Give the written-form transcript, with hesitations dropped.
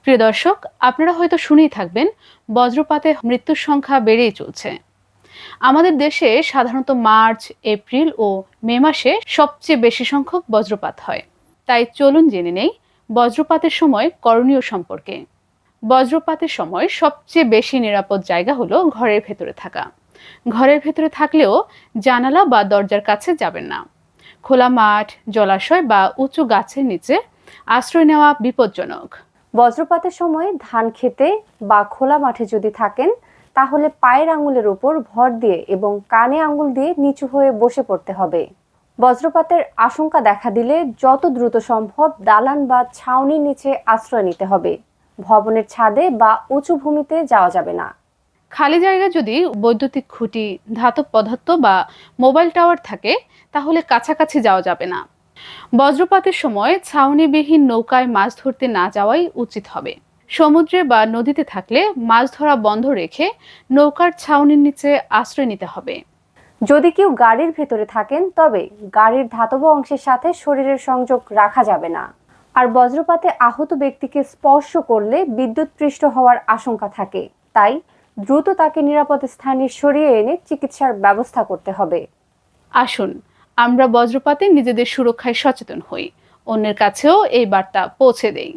প্রিয় দর্শক, আপনারা হয়তো শুনেই থাকবেন বজ্রপাতে মৃত্যুর সংখ্যা বেড়েই চলছে। আমাদের দেশে সাধারণত মার্চ, এপ্রিল ও মে মাসে সবচেয়ে বেশি সংখ্যক বজ্রপাত হয়। তাই চলুন জেনে নেই বজ্রপাতের সময় করণীয় সম্পর্কে। বজ্রপাতের সময় সবচেয়ে বেশি নিরাপদ জায়গা হলো ঘরের ভেতরে থাকা। ঘরের ভেতরে থাকলেও জানালা বা দরজার কাছে যাবেন না। খোলা মাঠ, জলাশয় বা উঁচু গাছের নিচে আশ্রয় নেওয়া বিপজ্জনক। বজ্রপাতের সময় ধান খেতে বা খোলা মাঠে যদি থাকেন, তাহলে পায়ের আঙুলের উপর ভর দিয়ে এবং কানে আঙুল দিয়ে নিচু হয়ে বসে পড়তে হবে। বজ্রপাতের আশঙ্কা দেখা দিলে যত দ্রুত সম্ভব দালান বা ছাউনির নিচে আশ্রয় নিতে হবে। ভবনের ছাদে বা উঁচু ভূমিতে যাওয়া যাবে না। খালি জায়গায় যদি বৈদ্যুতিক খুঁটি, ধাতব পদার্থ বা মোবাইল টাওয়ার থাকে, তাহলে কাছাকাছি যাওয়া যাবে না। বজ্রপাতের সময় ছাউনিবিহীন নৌকায় মাছ ধরতে না যাওয়াই উচিত হবে। সমুদ্রে বা নদীতে থাকলে মাছ ধরা বন্ধ রেখে নৌকার ছাউনির নিচে আশ্রয় নিতে হবে। যদি কেউ গাড়ির ভেতরে থাকেন, তবে গাড়ির ধাতব অংশের সাথে শরীরের সংযোগ রাখা যাবে না। আর বজ্রপাতে আহত ব্যক্তিকে স্পর্শ করলে বিদ্যুৎপৃষ্ট হওয়ার আশঙ্কা থাকে। তাই দ্রুত তাকে নিরাপদ স্থানে সরিয়ে এনে চিকিৎসার ব্যবস্থা করতে হবে। আসুন আমরা বজ্রপাতে নিজেদের সুরক্ষায় সচেতন হই, অন্যের কাছেও এই বার্তা পৌঁছে দেই।